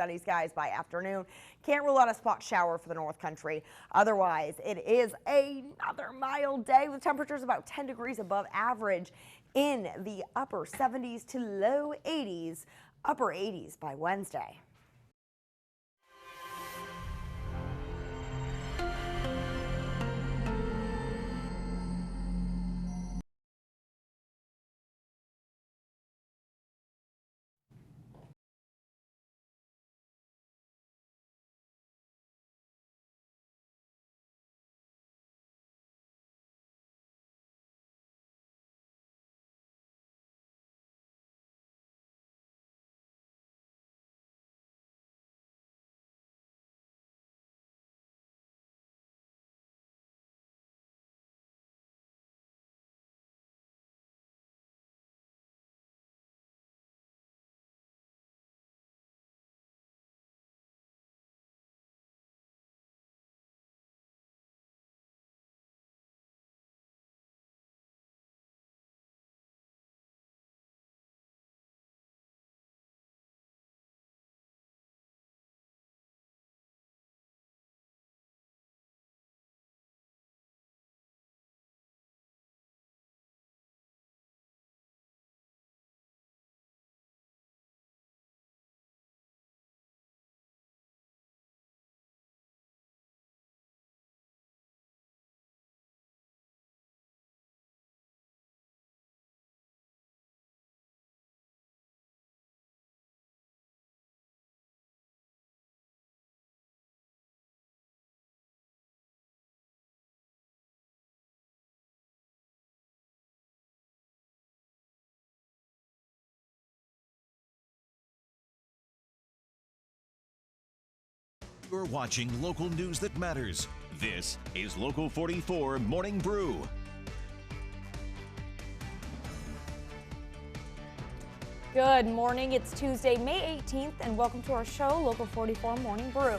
sunny skies by afternoon. Can't rule out a spot shower for the North Country. Otherwise, it is another mild day with temperatures about 10 degrees above average in the upper 70s to low 80s, upper 80s by Wednesday. You're watching local news that matters. This is Local 44 Morning Brew. Good morning. It's Tuesday, May 18th, and welcome to our show, Local 44 Morning Brew.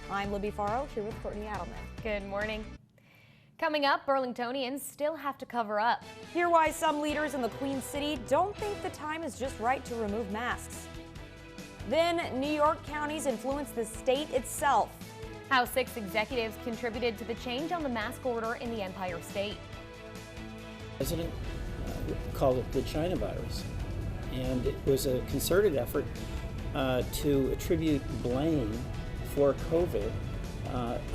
I'm Libby Farrow here with Courtney Adelman. Good morning. Coming up, Burlingtonians still have to cover up. Hear why some leaders in the Queen City don't think the time is just right to remove masks. Then, New York counties influence the state itself. How 6 executives contributed to the change on the mask order in the Empire State. The president called it the China virus, and it was a concerted effort to attribute blame for COVID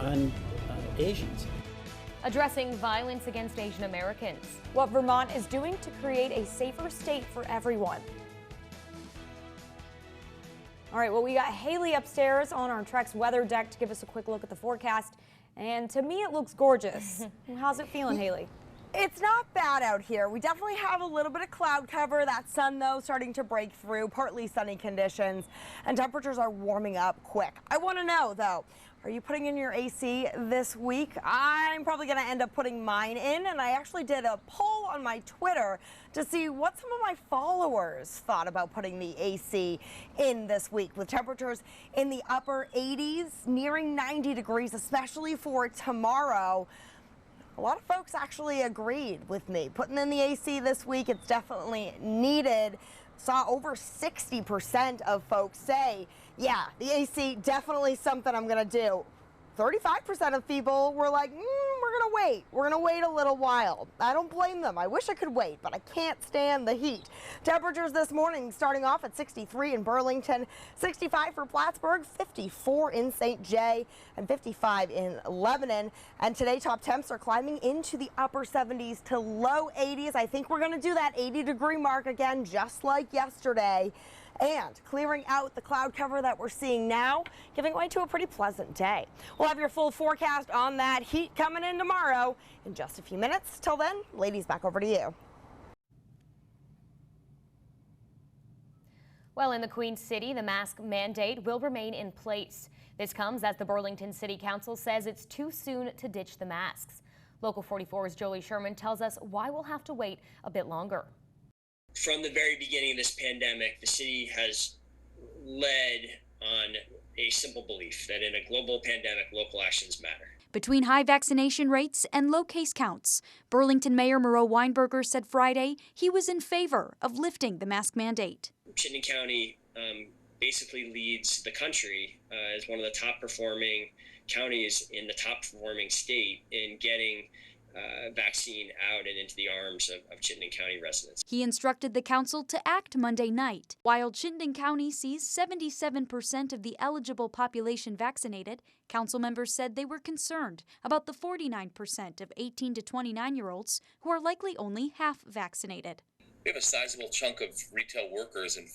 on Asians. Addressing violence against Asian Americans. What Vermont is doing to create a safer state for everyone. All right, well, we got Haley upstairs on our Trex weather deck to give us a quick look at the forecast. And to me, it looks gorgeous. How's it feeling, Haley? It's not bad out here. We definitely have a little bit of cloud cover. That sun, though, starting to break through, partly sunny conditions, and temperatures are warming up quick. I want to know, though, are you putting in your AC this week? I'm probably going to end up putting mine in, and I actually did a poll on my Twitter to see what some of my followers thought about putting the AC in this week, with temperatures in the upper 80s, nearing 90 degrees, especially for tomorrow. A lot of folks actually agreed with me. Putting in the AC this week, it's definitely needed. Saw over 60% of folks say, yeah, the AC definitely something I'm gonna do. 35% of people were like, we're gonna wait. We're gonna wait a little while. I don't blame them. I wish I could wait, but I can't stand the heat. Temperatures this morning starting off at 63 in Burlington, 65 for Plattsburgh, 54 in St. Jay, and 55 in Lebanon. And today top temps are climbing into the upper 70s to low 80s. I think we're gonna do that 80-degree mark again, just like yesterday. And clearing out the cloud cover that we're seeing now, giving way to a pretty pleasant day. We'll have your full forecast on that heat coming in tomorrow in just a few minutes. Till then, ladies, back over to you. Well, in the Queen City, the mask mandate will remain in place. This comes as the Burlington City Council says it's too soon to ditch the masks. Local 44's Jolie Sherman tells us why we'll have to wait a bit longer. From the very beginning of this pandemic, the city has led on a simple belief that in a global pandemic, local actions matter. Between high vaccination rates and low case counts, Burlington Mayor Moreau Weinberger said Friday he was in favor of lifting the mask mandate. Chittenden County basically leads the country as one of the top performing counties in the top performing state in getting vaccine out and into the arms of Chittenden County residents. He instructed the council to act Monday night. While Chittenden County sees 77% of the eligible population vaccinated, council members said they were concerned about the 49% of 18 to 29-year-olds who are likely only half vaccinated. We have a sizable chunk of retail workers and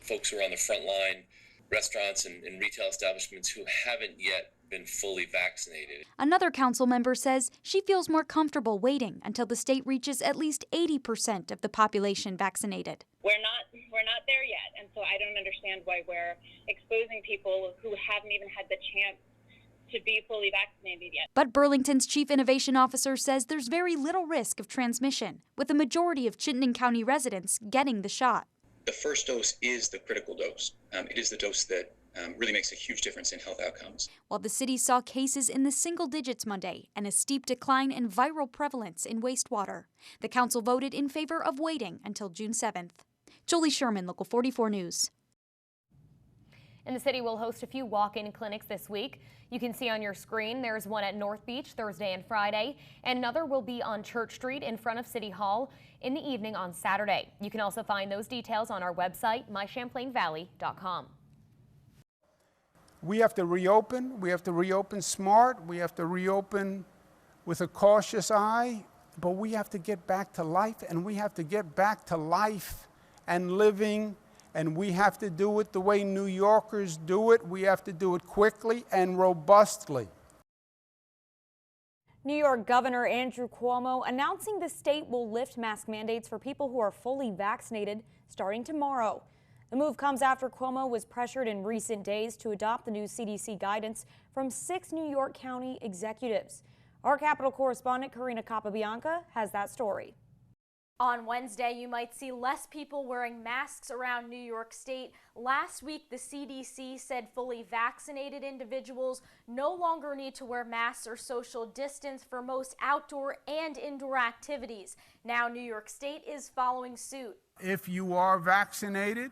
folks who are on the front line, restaurants and retail establishments who haven't yet been fully vaccinated. Another council member says she feels more comfortable waiting until the state reaches at least 80% of the population vaccinated. We're not there yet, and so I don't understand why we're exposing people who haven't even had the chance to be fully vaccinated yet. But Burlington's Chief Innovation Officer says there's very little risk of transmission, with a majority of Chittenden County residents getting the shot. The first dose is the critical dose. It is the dose that really makes a huge difference in health outcomes. While the city saw cases in the single digits Monday and a steep decline in viral prevalence in wastewater, the council voted in favor of waiting until June 7th. Jolie Sherman, Local 44 News. And the city will host a few walk-in clinics this week. You can see on your screen there's one at North Beach Thursday and Friday, and another will be on Church Street in front of City Hall in the evening on Saturday. You can also find those details on our website, mychamplainvalley.com. We have to reopen. We have to reopen smart. We have to reopen with a cautious eye. But we have to get back to life, and we have to get back to life and living, and we have to do it the way New Yorkers do it. We have to do it quickly and robustly. New York Governor Andrew Cuomo announcing the state will lift mask mandates for people who are fully vaccinated starting tomorrow. The move comes after Cuomo was pressured in recent days to adopt the new CDC guidance from 6 New York County executives. Our Capitol correspondent Karina Capabianca has that story. On Wednesday, you might see less people wearing masks around New York State. Last week, the CDC said fully vaccinated individuals no longer need to wear masks or social distance for most outdoor and indoor activities. Now, New York State is following suit. If you are vaccinated,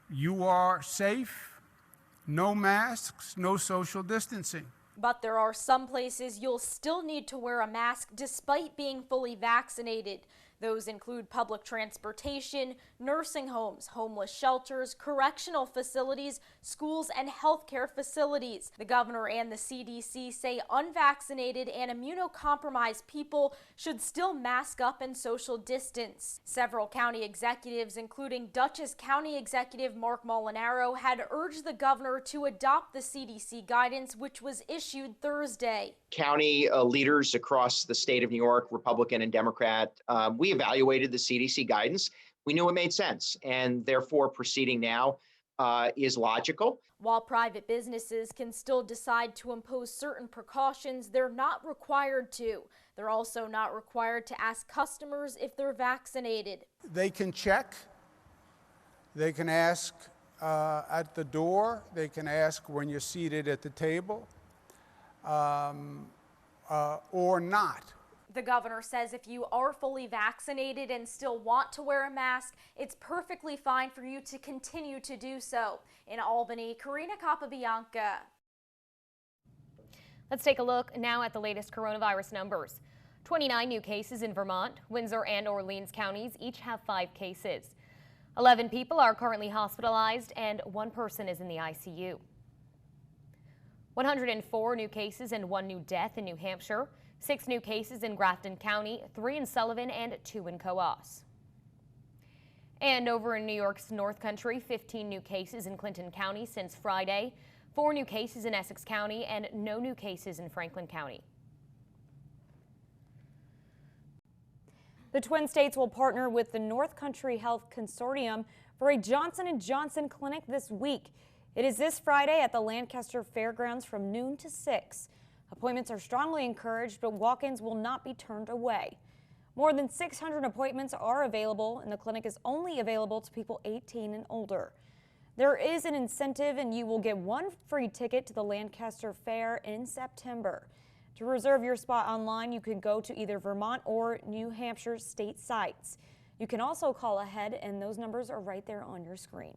you are safe. No masks, no social distancing. But there are some places you'll still need to wear a mask despite being fully vaccinated. Those include public transportation, nursing homes, homeless shelters, correctional facilities, schools, and healthcare facilities. The governor and the CDC say unvaccinated and immunocompromised people should still mask up and social distance. Several county executives, including Dutchess County Executive Mark Molinaro, had urged the governor to adopt the CDC guidance, which was issued Thursday. County leaders across the state of New York, Republican and Democrat, we evaluated the CDC guidance. We knew it made sense, and therefore proceeding now is logical. While private businesses can still decide to impose certain precautions, they're not required to. They're also not required to ask customers if they're vaccinated. They can check. They can ask at the door. They can ask when you're seated at the table, or not. The governor says if you are fully vaccinated and still want to wear a mask, it's perfectly fine for you to continue to do so. In Albany, Karina Capabianca. Let's take a look now at the latest coronavirus numbers. 29 new cases in Vermont. Windsor and Orleans counties each have 5 cases. 11 people are currently hospitalized and 1 person is in the ICU. 104 new cases and 1 new death in New Hampshire. 6 new cases in Grafton County, 3 in Sullivan, and 2 in Coos. And over in New York's North Country, 15 new cases in Clinton County since Friday, 4 new cases in Essex County, and no new cases in Franklin County. The Twin States will partner with the North Country Health Consortium for a Johnson & Johnson clinic this week. It is this Friday at the Lancaster Fairgrounds from noon to 6. Appointments are strongly encouraged, but walk-ins will not be turned away. More than 600 appointments are available, and the clinic is only available to people 18 and older. There is an incentive, and you will get 1 free ticket to the Lancaster Fair in September. To reserve your spot online, you can go to either Vermont or New Hampshire state sites. You can also call ahead, and those numbers are right there on your screen.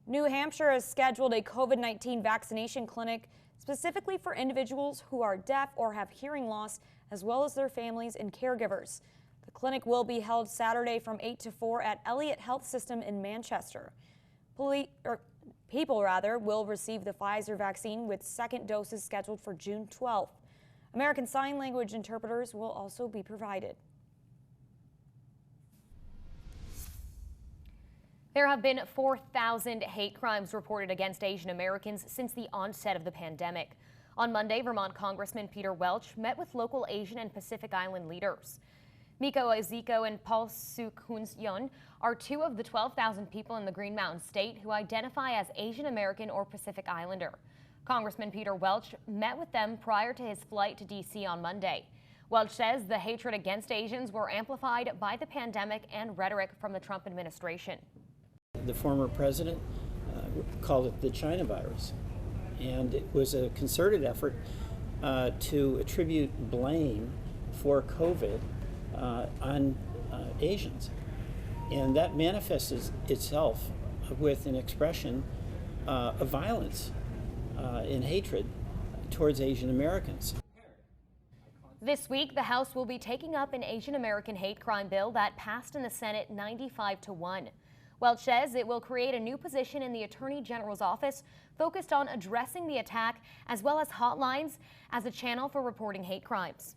New Hampshire has scheduled a COVID-19 vaccination clinic specifically for individuals who are deaf or have hearing loss, as well as their families and caregivers. The clinic will be held Saturday from 8 to 4 at Elliott Health System in Manchester. People will receive the Pfizer vaccine with second doses scheduled for June 12th. American Sign Language interpreters will also be provided. There have been 4,000 hate crimes reported against Asian Americans since the onset of the pandemic. On Monday, Vermont Congressman Peter Welch met with local Asian and Pacific Island leaders. Miko Ezeko and Paul Suk-Hun-Yun are two of the 12,000 people in the Green Mountain State who identify as Asian American or Pacific Islander. Congressman Peter Welch met with them prior to his flight to D.C. on Monday. Welch says the hatred against Asians were amplified by the pandemic and rhetoric from the Trump administration. The former president called it the China virus, and it was a concerted effort to attribute blame for COVID on Asians. And that manifests itself with an expression of violence and hatred towards Asian Americans. This week, the House will be taking up an Asian American hate crime bill that passed in the Senate 95-1. Welch says it will create a new position in the Attorney General's office focused on addressing the attack, as well as hotlines as a channel for reporting hate crimes.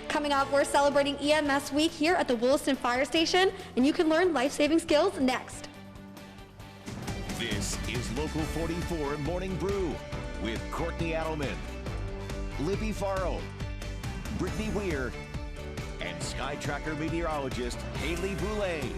Coming up, we're celebrating EMS Week here at the Williston Fire Station, and you can learn life-saving skills next. This is Local 44 Morning Brew with Courtney Adelman, Libby Farrell, Brittany Weir, and Sky Tracker meteorologist Haley Boulay.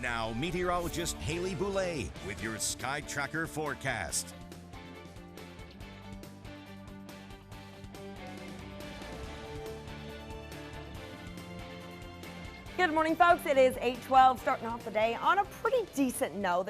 Now, meteorologist Haley Boulay with your Sky Tracker forecast. Good morning, folks. It is 8:12, starting off the day on a pretty decent note.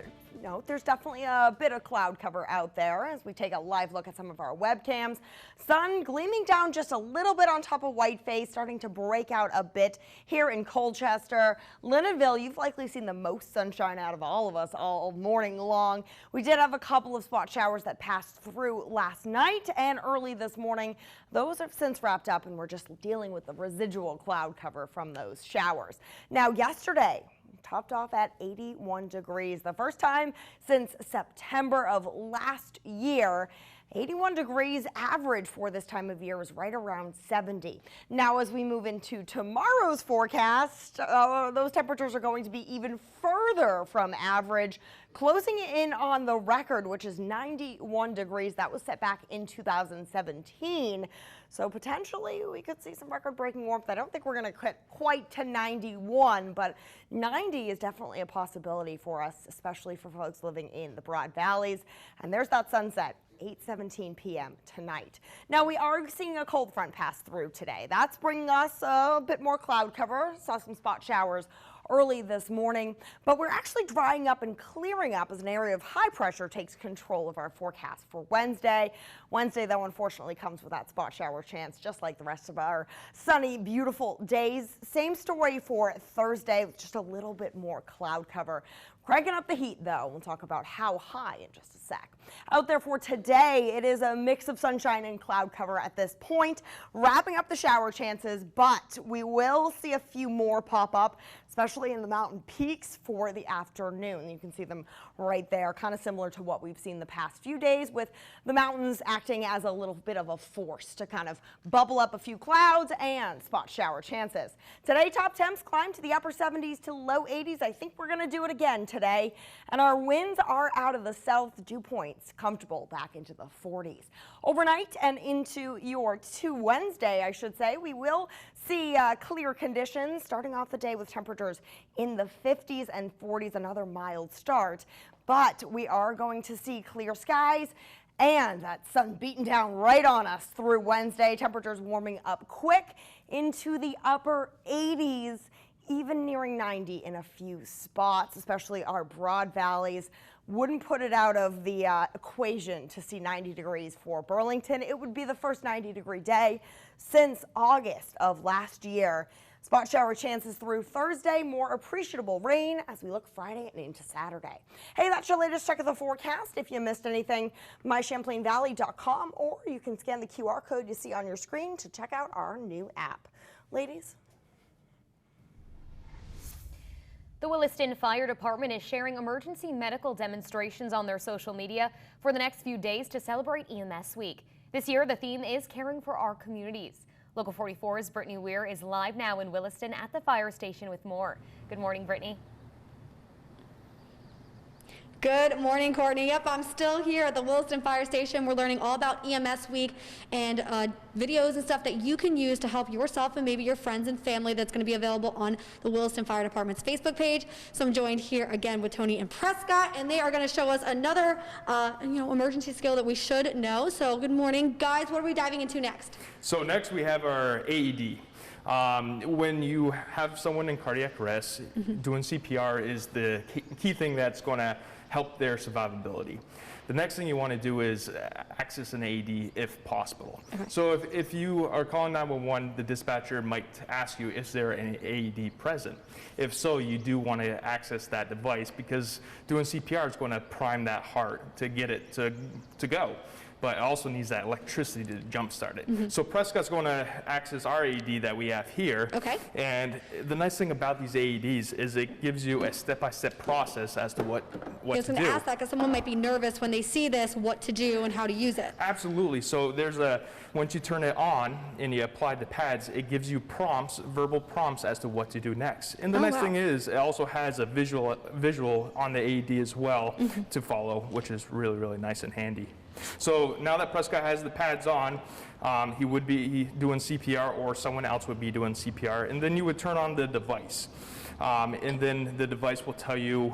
There's definitely a bit of cloud cover out there as we take a live look at some of our webcams. Sun gleaming down just a little bit on top of Whiteface, starting to break out a bit here in Colchester. Lindenville, you've likely seen the most sunshine out of all of us all morning long. We did have a couple of spot showers that passed through last night and early this morning. Those have since wrapped up, and we're just dealing with the residual cloud cover from those showers. Now, yesterday, topped off at 81 degrees. The first time since September of last year. 81 degrees average for this time of year is right around 70. Now, as we move into tomorrow's forecast, those temperatures are going to be even further from average, closing in on the record, which is 91 degrees. That was set back in 2017. So potentially we could see some record-breaking warmth. I don't think we're going to get quite to 91, but 90 is definitely a possibility for us, especially for folks living in the Broad Valleys. And there's that sunset. 8:17 p.m. tonight. Now, we are seeing a cold front pass through today. That's bringing us a bit more cloud cover. Saw some spot showers early this morning, but we're actually drying up and clearing up as an area of high pressure takes control of our forecast for Wednesday. Wednesday, though, unfortunately comes with that spot shower chance, just like the rest of our sunny, beautiful days. Same story for Thursday, with just a little bit more cloud cover. Cranking up the heat, though. We'll talk about how high in just a sec. Out there for today, it is a mix of sunshine and cloud cover at this point, wrapping up the shower chances, but we will see a few more pop up, especially in the mountain peaks for the afternoon. You can see them right there, kind of similar to what we've seen the past few days, with the mountains acting as a little bit of a force to kind of bubble up a few clouds and spot shower chances. Today, top temps climb to the upper 70s to low 80s. I think we're going to do it again today, and our winds are out of the south. Dew points comfortable back into the 40s. Overnight and into to Wednesday, I should say, we will see clear conditions starting off the day with temperatures in the 50s and 40s, another mild start, but we are going to see clear skies and that sun beating down right on us through Wednesday. Temperatures warming up quick into the upper 80s, even nearing 90 in a few spots, especially our Broad Valleys. Wouldn't put it out of the equation to see 90 degrees for Burlington. It would be the first 90-degree day since August of last year. Spot shower chances through Thursday, more appreciable rain as we look Friday and into Saturday. Hey, that's your latest check of the forecast. If you missed anything, mychamplainvalley.com, or you can scan the QR code you see on your screen to check out our new app. Ladies. The Williston Fire Department is sharing emergency medical demonstrations on their social media for the next few days to celebrate EMS Week. This year, the theme is caring for our communities. Local 44's Brittany Weir is live now in Williston at the fire station with more. Good morning, Brittany. Good morning, Courtney. Yep, I'm still here at the Williston Fire Station. We're learning all about EMS Week and videos and stuff that you can use to help yourself and maybe your friends and family. That's going to be available on the Williston Fire Department's Facebook page. So I'm joined here again with Tony and Prescott, and they are going to show us another emergency skill that we should know. So good morning, guys. What are we diving into next? So next we have our AED. When you have someone in cardiac arrest, doing CPR is the key thing that's going to help their survivability. The next thing you want to do is access an AED if possible. Okay. So if you are calling 911, the dispatcher might ask you, is there an AED present? If so, you do want to access that device because doing CPR is going to prime that heart to get it to go. But it also needs that electricity to jumpstart it. So Prescott's going to access our AED that we have here. Okay. And the nice thing about these AEDs is it gives you a step-by-step process as to what to do. I was going to ask that because someone might be nervous when they see this, what to do and how to use it. Absolutely. So once you turn it on and you apply the pads, it gives you prompts, verbal prompts as to what to do next. And the nice thing is it also has a visual on the AED as well to follow, which is really, really nice and handy. So now that Prescott has the pads on, he would be doing CPR or someone else would be doing CPR, and then you would turn on the device. And then the device will tell you,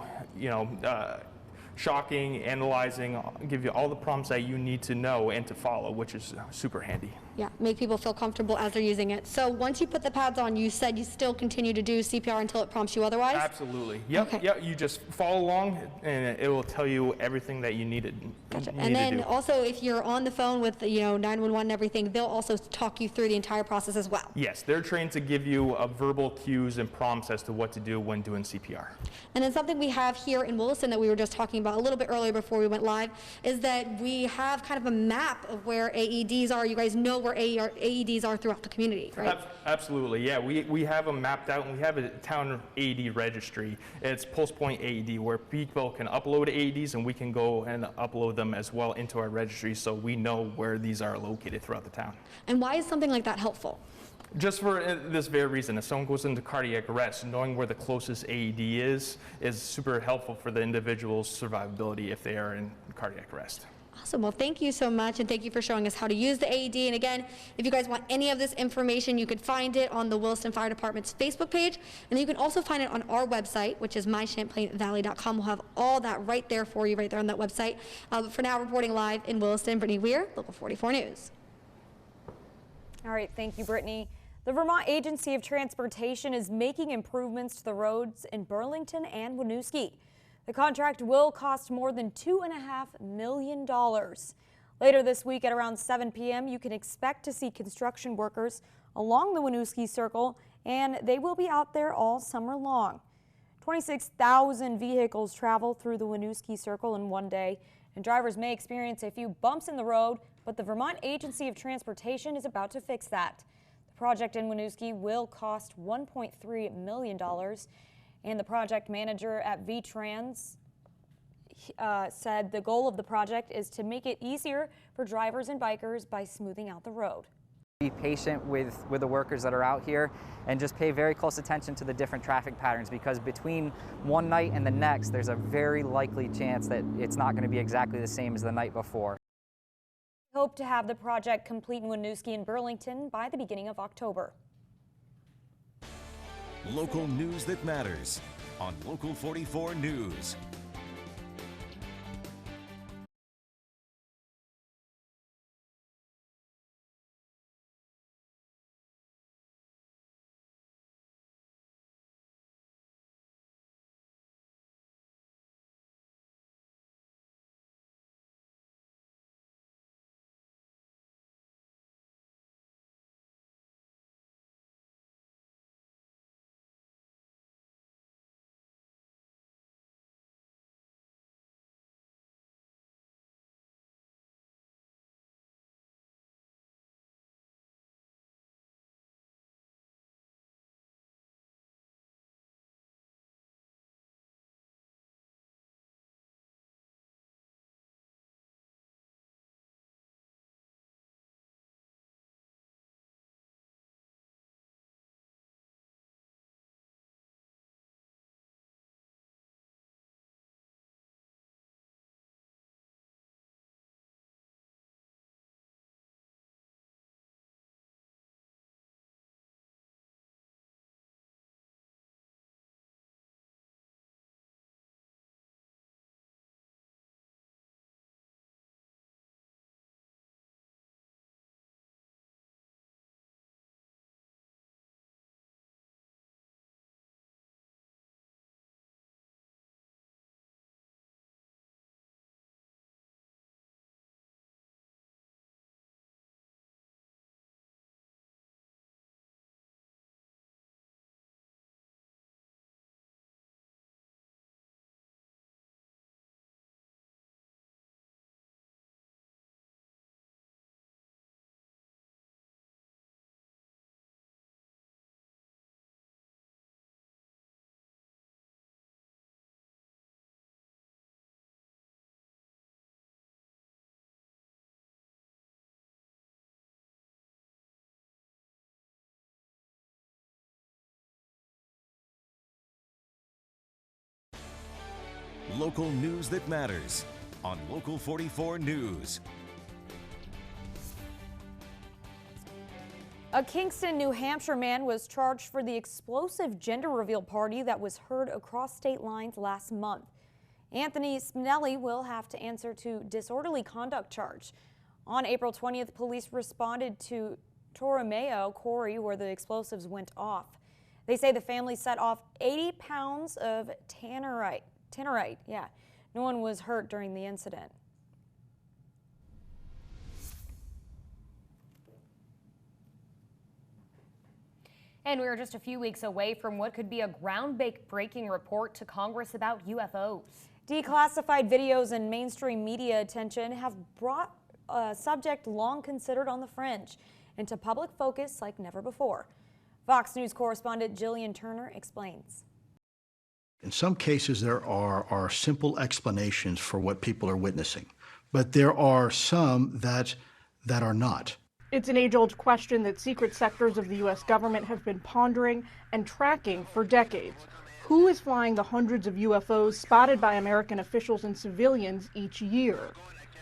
shocking, analyzing, give you all the prompts that you need to know and to follow, which is super handy. Yeah, make people feel comfortable as they're using it. So once you put the pads on, you said you still continue to do CPR until it prompts you otherwise? Absolutely. Yep. Okay. Yep. You just follow along, and it will tell you everything that you needed. Gotcha. And then also, if you're on the phone with 911 and everything, they'll also talk you through the entire process as well. Yes, they're trained to give you verbal cues and prompts as to what to do when doing CPR. And then something we have here in Williston that we were just talking about a little bit earlier before we went live, is that we have kind of a map of where AEDs are. You guys know where AEDs are throughout the community, right? Absolutely, yeah. We have them mapped out, and we have a town AED registry. It's Pulse Point AED, where people can upload AEDs, and we can go and upload them as well into our registry, so we know where these are located throughout the town. And why is something like that helpful? Just for this very reason, if someone goes into cardiac arrest, knowing where the closest AED is super helpful for the individual's survivability if they are in cardiac arrest. Awesome. Well, thank you so much, and thank you for showing us how to use the AED. And again, if you guys want any of this information, you can find it on the Williston Fire Department's Facebook page, and then you can also find it on our website, which is mychamplainvalley.com. We'll have all that right there for you, right there on that website. But for now, reporting live in Williston, Brittany Weir, Local 44 News. All right, thank you, Brittany. The Vermont Agency of Transportation is making improvements to the roads in Burlington and Winooski. The contract will cost more than $2.5 million. Later this week at around 7 p.m., you can expect to see construction workers along the Winooski Circle, and they will be out there all summer long. 26,000 vehicles travel through the Winooski Circle in one day, and drivers may experience a few bumps in the road, but the Vermont Agency of Transportation is about to fix that. The project in Winooski will cost $1.3 million, and the project manager at VTrans said the goal of the project is to make it easier for drivers and bikers by smoothing out the road. Be patient with the workers that are out here and just pay very close attention to the different traffic patterns, because between one night and the next, there's a very likely chance that it's not going to be exactly the same as the night before. Hope to have the project complete in Winooski and Burlington by the beginning of October. Local news that matters on Local 44 News. Local news that matters on Local 44 News. A Kingston, New Hampshire man was charged for the explosive gender reveal party that was heard across state lines last month. Anthony Spinelli will have to answer to disorderly conduct charge. On April 20th, police responded to Torromeo Quarry where the explosives went off. They say the family set off 80 pounds of tannerite. Yeah. No one was hurt during the incident. And we are just a few weeks away from what could be a groundbreaking report to Congress about UFOs. Declassified videos and mainstream media attention have brought a subject long considered on the fringe into public focus like never before. Fox News correspondent Jillian Turner explains. In some cases, there are simple explanations for what people are witnessing, but there are some that are not. It's an age-old question that secret sectors of the U.S. government have been pondering and tracking for decades. Who is flying the hundreds of UFOs spotted by American officials and civilians each year?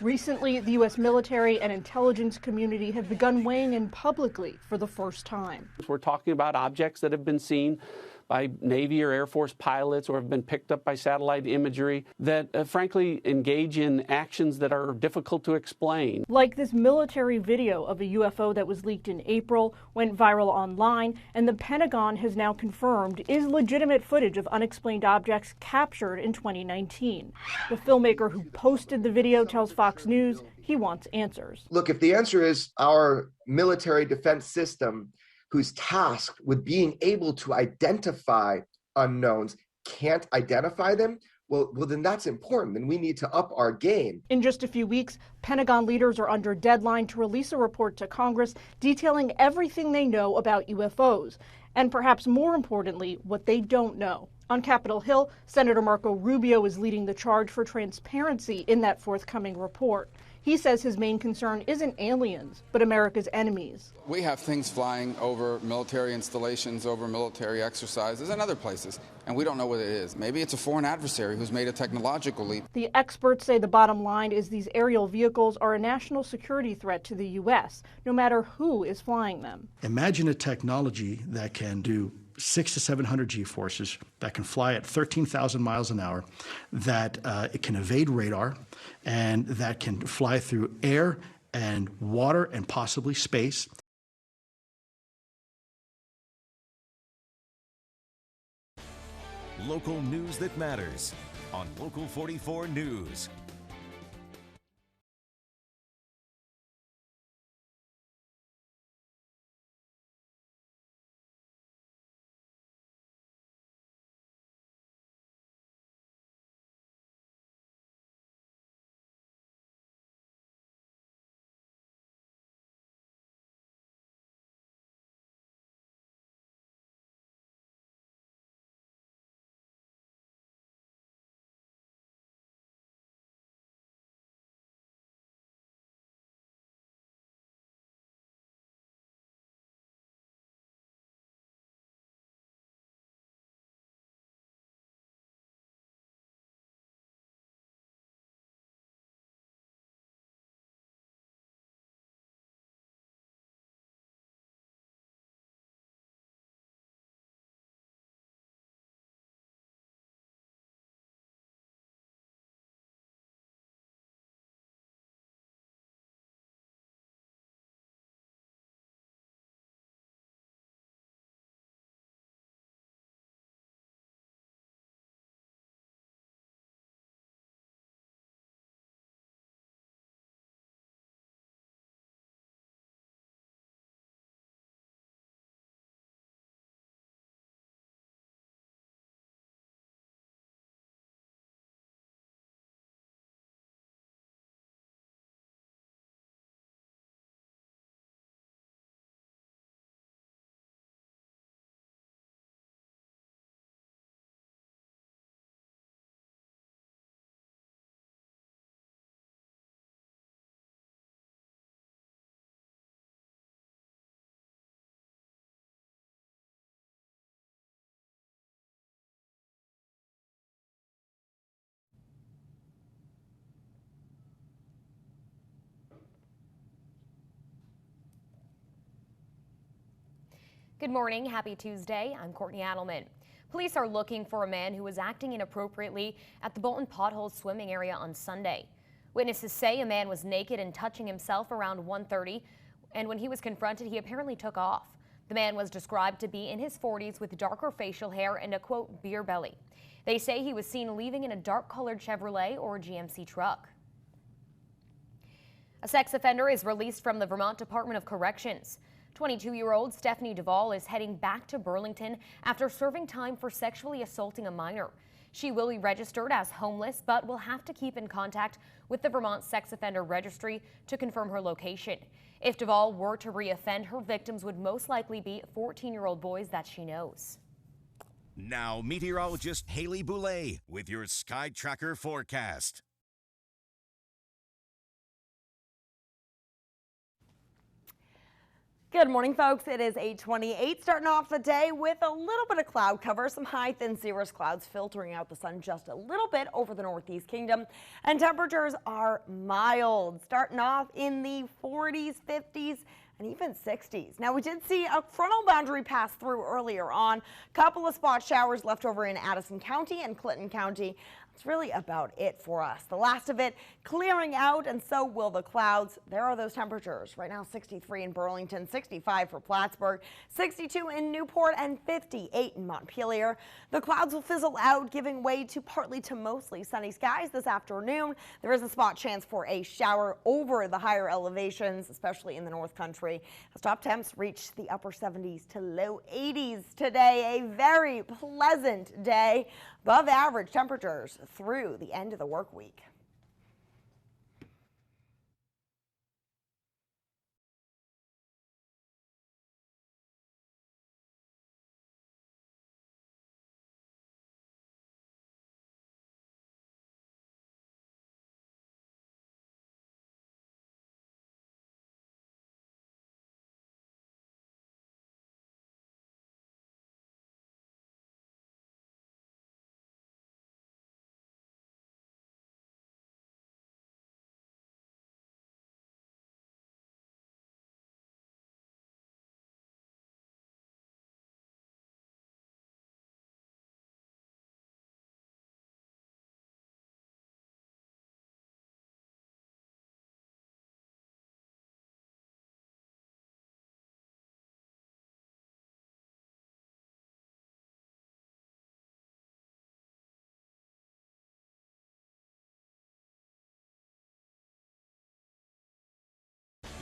Recently, the U.S. military and intelligence community have begun weighing in publicly for the first time. We're talking about objects that have been seen by Navy or Air Force pilots or have been picked up by satellite imagery that frankly engage in actions that are difficult to explain. Like this military video of a UFO that was leaked in April, went viral online, and the Pentagon has now confirmed is legitimate footage of unexplained objects captured in 2019. The filmmaker who posted the video tells Fox News he wants answers. Look, if the answer is our military defense system, who's tasked with being able to identify unknowns, can't identify them, well, then that's important, and we need to up our game. In just a few weeks, Pentagon leaders are under deadline to release a report to Congress detailing everything they know about UFOs, and perhaps more importantly, what they don't know. On Capitol Hill, Senator Marco Rubio is leading the charge for transparency in that forthcoming report. He says his main concern isn't aliens, but America's enemies. We have things flying over military installations, over military exercises, and other places, and we don't know what it is. Maybe it's a foreign adversary who's made a technological leap. The experts say the bottom line is these aerial vehicles are a national security threat to the U.S., no matter who is flying them. Imagine a technology that can do 600 to 700 G-forces, that can fly at 13,000 miles an hour, that it can evade radar, and that can fly through air and water and possibly space. Local news that matters on Local 44 News. Good morning. Happy Tuesday. I'm Courtney Adelman. Police are looking for a man who was acting inappropriately at the Bolton Potholes swimming area on Sunday. Witnesses say a man was naked and touching himself around 1:30, and when he was confronted, he apparently took off. The man was described to be in his 40s with darker facial hair and a, quote, beer belly. They say he was seen leaving in a dark-colored Chevrolet or a GMC truck. A sex offender is released from the Vermont Department of Corrections. 22-year-old Stephanie Duvall is heading back to Burlington after serving time for sexually assaulting a minor. She will be registered as homeless, but will have to keep in contact with the Vermont Sex Offender Registry to confirm her location. If Duvall were to reoffend, her victims would most likely be 14-year-old boys that she knows. Now, meteorologist Haley Boulay with your Sky Tracker forecast. Good morning, folks. It is 8:28, starting off the day with a little bit of cloud cover, some high thin cirrus clouds filtering out the sun just a little bit over the Northeast Kingdom, and temperatures are mild, starting off in the 40s, 50s, and even 60s. Now, we did see a frontal boundary pass through earlier on. A couple of spot showers left over in Addison County and Clinton County. That's really about it for us. The last of it clearing out, and so will the clouds. There are those temperatures. Right now, 63 in Burlington, 65 for Plattsburgh, 62 in Newport, and 58 in Montpelier. The clouds will fizzle out, giving way to partly to mostly sunny skies this afternoon. There is a spot chance for a shower over the higher elevations, especially in the North Country, as top temps reach the upper 70s to low 80s today. A very pleasant day, above average temperatures through the end of the work week.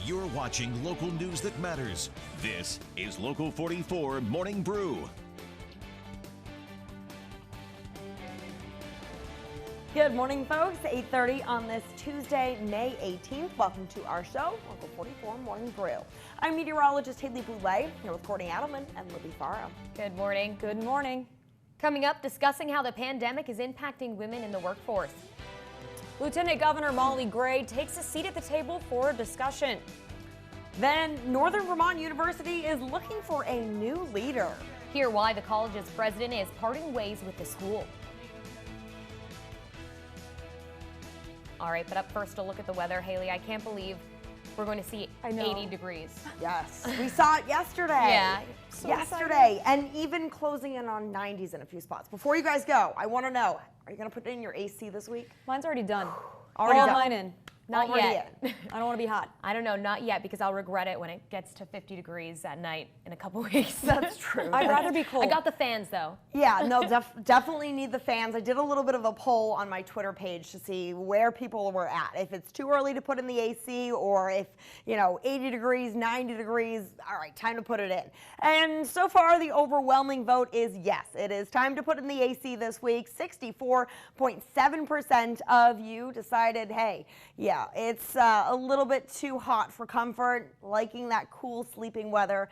You're watching local news that matters. This is Local 44 Morning Brew. Good morning, folks. 8:30 on this Tuesday, May 18th. Welcome to our show, Local 44 Morning Brew. I'm meteorologist Haley Boulay, here with Courtney Adelman and Libby Farrow. Good morning. Good morning. Coming up, discussing how the pandemic is impacting women in the workforce. Lieutenant Governor Molly Gray takes a seat at the table for a discussion. Then Northern Vermont University is looking for a new leader. Hear why the college's president is parting ways with the school. All right, but up first, a look at the weather. Haley, I can't believe we're going to see 80 degrees. Yes, we saw it yesterday. Yeah. So yesterday, and even closing in on 90s in a few spots. Before you guys go, I want to know, are you going to put in your AC this week? Mine's already done. Already All done. mine in. Not Already yet. I don't want to be hot. I don't know, not yet, because I'll regret it when it gets to 50 degrees at night in a couple weeks. That's true. I'd rather be cold. I got the fans, though. Yeah, no, definitely need the fans. I did a little bit of a poll on my Twitter page to see where people were at. If it's too early to put in the AC, or if, 80 degrees, 90 degrees, all right, time to put it in. And so far, the overwhelming vote is yes. It is time to put in the AC this week. 64.7% of you decided, hey, yeah, it's a little bit too hot for comfort, liking that cool sleeping weather.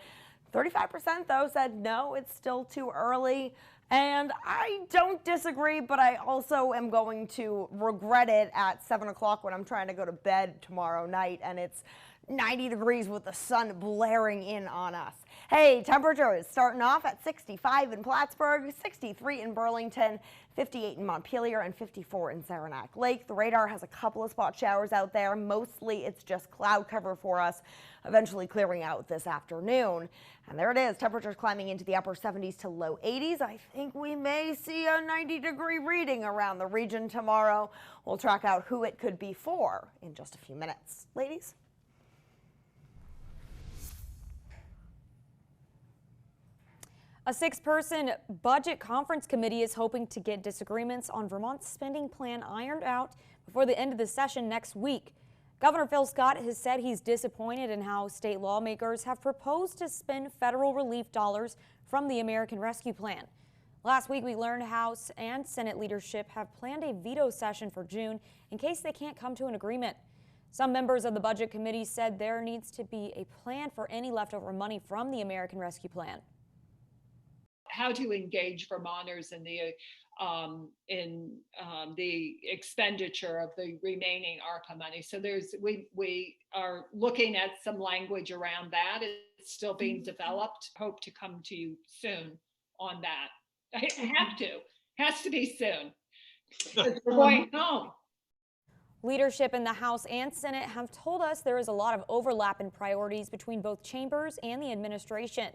35% though said no, it's still too early. And I don't disagree, but I also am going to regret it at 7 o'clock when I'm trying to go to bed tomorrow night and it's 90 degrees with the sun blaring in on us. Hey, temperatures starting off at 65 in Plattsburgh, 63 in Burlington, 58 in Montpelier, and 54 in Saranac Lake. The radar has a couple of spot showers out there. Mostly it's just cloud cover for us, eventually clearing out this afternoon. And there it is, temperatures climbing into the upper 70s to low 80s. I think we may see a 90-degree reading around the region tomorrow. We'll track out who it could be for in just a few minutes. Ladies? A 6-person budget conference committee is hoping to get disagreements on Vermont's spending plan ironed out before the end of the session next week. Governor Phil Scott has said he's disappointed in how state lawmakers have proposed to spend federal relief dollars from the American Rescue Plan. Last week, we learned House and Senate leadership have planned a veto session for June in case they can't come to an agreement. Some members of the Budget Committee said there needs to be a plan for any leftover money from the American Rescue Plan. How to engage Vermonters in the expenditure of the remaining ARPA money. So we are looking at some language around that. It's still being developed. Hope to come to you soon on that. I have to. Has to be soon. Because we're going home. Leadership in the House and Senate have told us there is a lot of overlap in priorities between both chambers and the administration.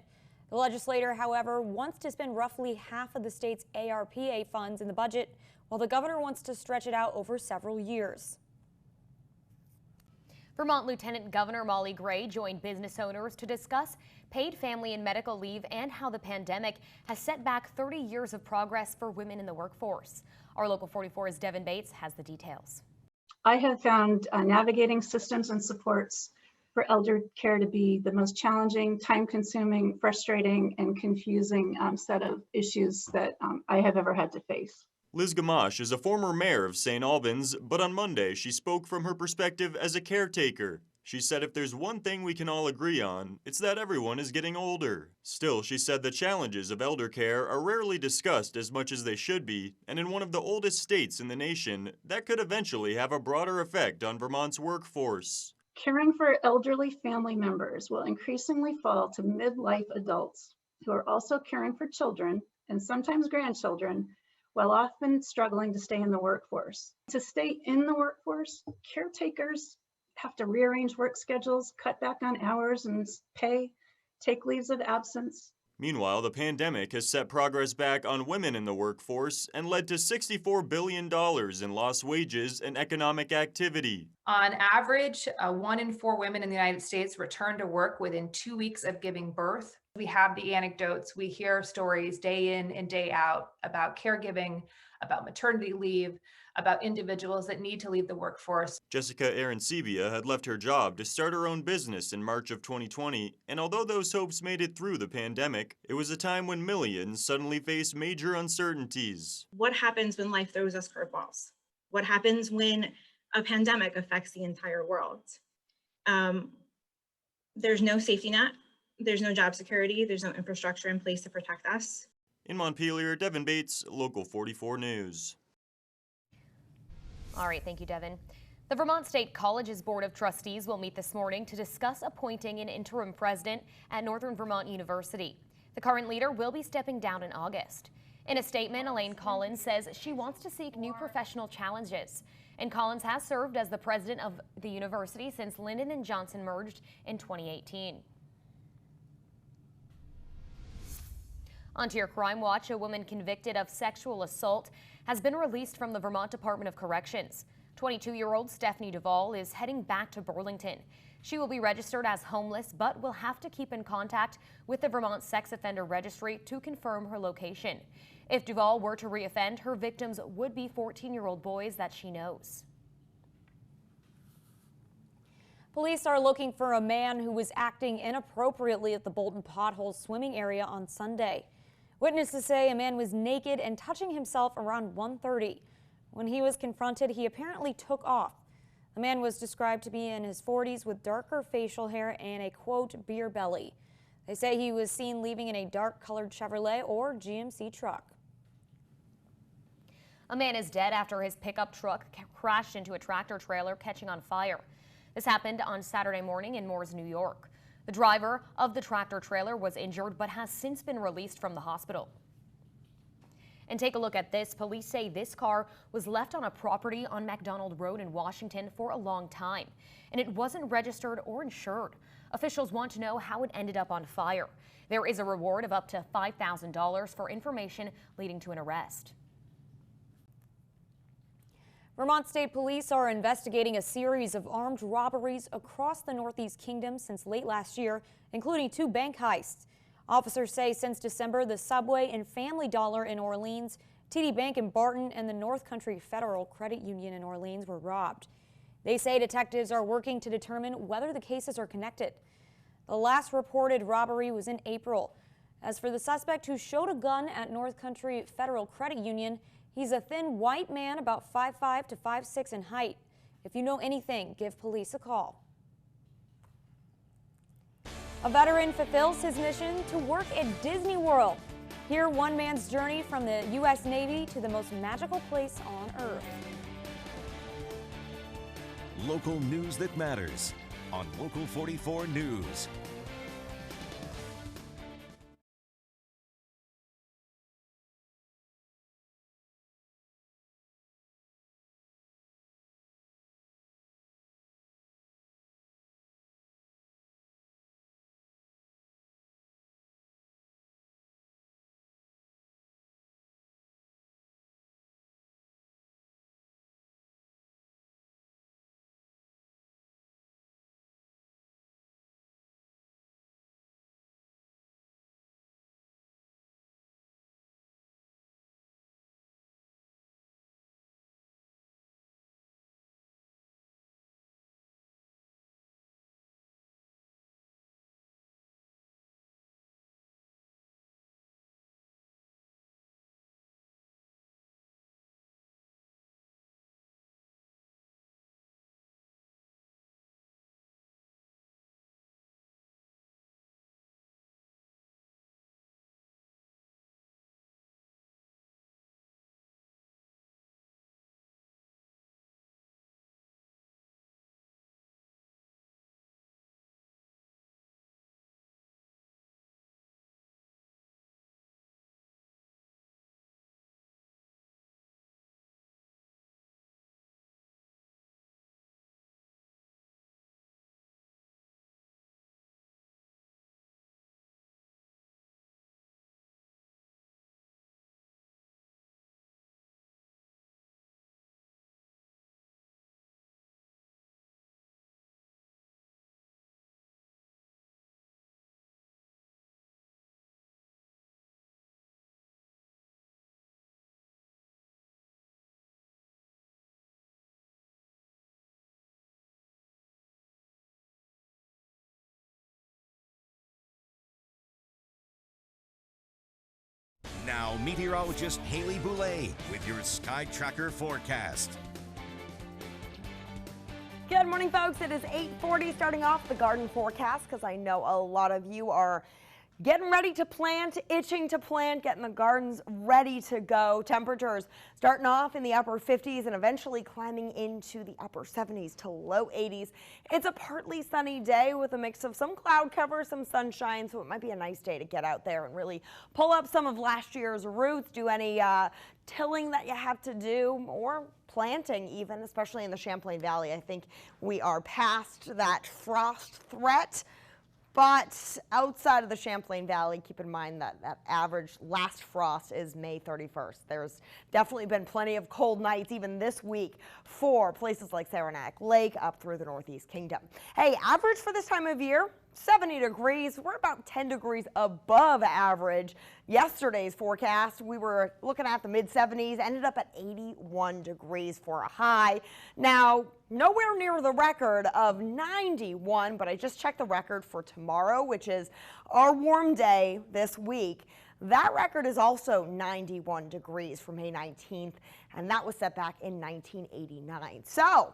The legislature, however, wants to spend roughly half of the state's ARPA funds in the budget, while the governor wants to stretch it out over several years. Vermont Lieutenant Governor Molly Gray joined business owners to discuss paid family and medical leave and how the pandemic has set back 30 years of progress for women in the workforce. Our Local 44's Devin Bates has the details. I have found navigating systems and supports for elder care to be the most challenging, time-consuming, frustrating, and confusing set of issues that I have ever had to face. Liz Gamache is a former mayor of St. Albans, but on Monday she spoke from her perspective as a caretaker. She said if there's one thing we can all agree on, it's that everyone is getting older. Still, she said the challenges of elder care are rarely discussed as much as they should be, and in one of the oldest states in the nation, that could eventually have a broader effect on Vermont's workforce. Caring for elderly family members will increasingly fall to midlife adults who are also caring for children and sometimes grandchildren, while often struggling to stay in the workforce. To stay in the workforce, caretakers have to rearrange work schedules, cut back on hours and pay, take leaves of absence. Meanwhile, the pandemic has set progress back on women in the workforce and led to $64 billion in lost wages and economic activity. On average, 1 in 4 women in the United States return to work within 2 weeks of giving birth. We have the anecdotes, we hear stories day in and day out about caregiving, about maternity leave, about individuals that need to leave the workforce. Jessica Arancibia had left her job to start her own business in March of 2020, and although those hopes made it through the pandemic, it was a time when millions suddenly faced major uncertainties. What happens when life throws us curveballs? What happens when a pandemic affects the entire world? There's no safety net, there's no job security, there's no infrastructure in place to protect us. In Montpelier, Devin Bates, Local 44 News. All right, thank you, Devin. The Vermont State College's Board of Trustees will meet this morning to discuss appointing an interim president at Northern Vermont University. The current leader will be stepping down in August. In a statement, Elaine Collins says she wants to seek new professional challenges. And Collins has served as the president of the university since Lyndon and Johnson merged in 2018. On to your Crime Watch, a woman convicted of sexual assault has been released from the Vermont Department of Corrections. 22-year-old Stephanie Duvall is heading back to Burlington. She will be registered as homeless, but will have to keep in contact with the Vermont Sex Offender Registry to confirm her location. If Duvall were to reoffend, her victims would be 14-year-old boys that she knows. Police are looking for a man who was acting inappropriately at the Bolton Pothole swimming area on Sunday. Witnesses say a man was naked and touching himself around 1:30. When he was confronted, he apparently took off. The man was described to be in his 40s with darker facial hair and a, quote, beer belly. They say he was seen leaving in a dark-colored Chevrolet or GMC truck. A man is dead after his pickup truck crashed into a tractor trailer, catching on fire. This happened on Saturday morning in Moores, New York. The driver of the tractor trailer was injured but has since been released from the hospital. And take a look at this. Police say this car was left on a property on McDonald Road in Washington for a long time, and it wasn't registered or insured. Officials want to know how it ended up on fire. There is a reward of up to $5,000 for information leading to an arrest. Vermont State Police are investigating a series of armed robberies across the Northeast Kingdom since late last year, including 2 bank heists. Officers say since December, the Subway and Family Dollar in Orleans, TD Bank in Barton, and the North Country Federal Credit Union in Orleans were robbed. They say detectives are working to determine whether the cases are connected. The last reported robbery was in April. As for the suspect who showed a gun at North Country Federal Credit Union, he's a thin white man about 5'5" to 5'6" in height. If you know anything, give police a call. A veteran fulfills his mission to work at Disney World. Hear one man's journey from the U.S. Navy to the most magical place on Earth. Local news that matters on Local 44 News. Now, meteorologist Haley Boulay with your Sky Tracker forecast. Good morning, folks. It is 8:40, starting off the garden forecast, because I know a lot of you are getting ready to plant, itching to plant, getting the gardens ready to go. Temperatures starting off in the upper 50s and eventually climbing into the upper 70s to low 80s. It's a partly sunny day with a mix of some cloud cover, some sunshine, so it might be a nice day to get out there and really pull up some of last year's roots, do any tilling that you have to do, or planting even, especially in the Champlain Valley. I think we are past that frost threat. But outside of the Champlain Valley, keep in mind that that average last frost is May 31st. There's definitely been plenty of cold nights even this week for places like Saranac Lake up through the Northeast Kingdom. Hey, average for this time of year, 70 degrees. We're about 10 degrees above average. Yesterday's forecast, we were looking at the mid-70s, ended up at 81 degrees for a high. Now, nowhere near the record of 91, but I just checked the record for tomorrow, which is our warm day this week. That record is also 91 degrees for May 19th, and that was set back in 1989. So,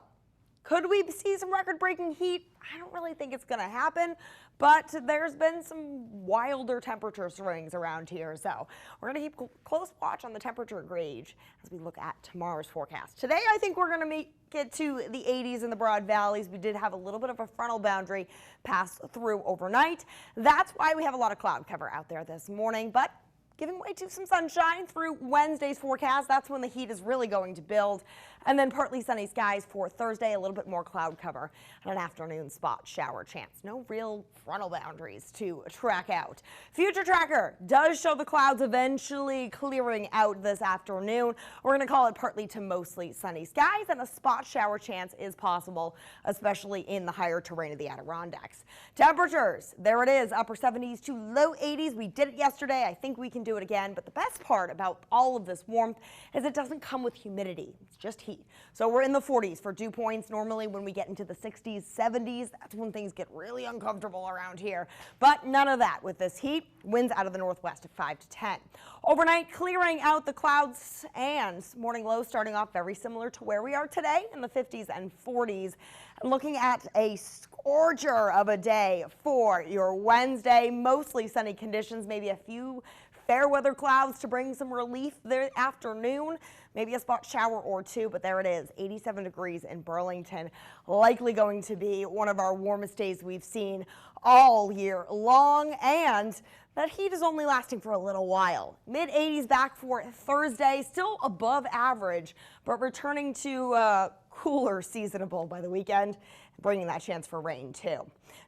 could we see some record-breaking heat? I don't really think it's going to happen, but there's been some wilder temperature swings around here. So we're going to keep close watch on the temperature gauge as we look at tomorrow's forecast. Today, I think we're going to make it to the 80s in the Broad Valleys. We did have a little bit of a frontal boundary pass through overnight. That's why we have a lot of cloud cover out there this morning, but giving way to some sunshine through Wednesday's forecast. That's when the heat is really going to build. And then partly sunny skies for Thursday, a little bit more cloud cover and an afternoon spot shower chance. No real frontal boundaries to track out. Future Tracker does show the clouds eventually clearing out this afternoon. We're going to call it partly to mostly sunny skies, and a spot shower chance is possible, especially in the higher terrain of the Adirondacks. Temperatures, there it is, upper 70s to low 80s. We did it yesterday. I think we can do it again. But the best part about all of this warmth is it doesn't come with humidity. It's just heat. So we're in the 40s for dew points. Normally when we get into the 60s, 70s, that's when things get really uncomfortable around here. But none of that with this heat. Winds out of the northwest at 5 to 10. Overnight, clearing out the clouds, and morning lows starting off very similar to where we are today in the 50s and 40s. Looking at a scorcher of a day for your Wednesday. Mostly sunny conditions, maybe a few fair weather clouds to bring some relief this afternoon. Maybe a spot shower or two, but there it is, 87 degrees in Burlington. Likely going to be one of our warmest days we've seen all year long, and that heat is only lasting for a little while. Mid-80s back for Thursday, still above average, but returning to cooler seasonable by the weekend, bringing that chance for rain too.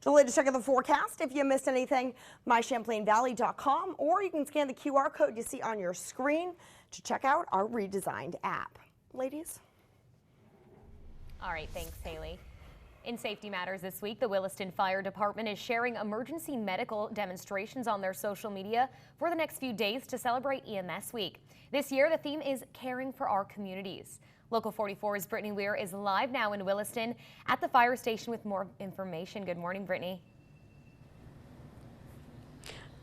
The latest check of the forecast, if you missed anything, mychamplainvalley.com, or you can scan the QR code you see on your screen to check out our redesigned app. Ladies? All right, thanks, Haley. In safety matters this week, the Williston Fire Department is sharing emergency medical demonstrations on their social media for the next few days to celebrate EMS Week. This year, the theme is caring for our communities. Local 44's Brittany Weir is live now in Williston at the fire station with more information. Good morning, Brittany.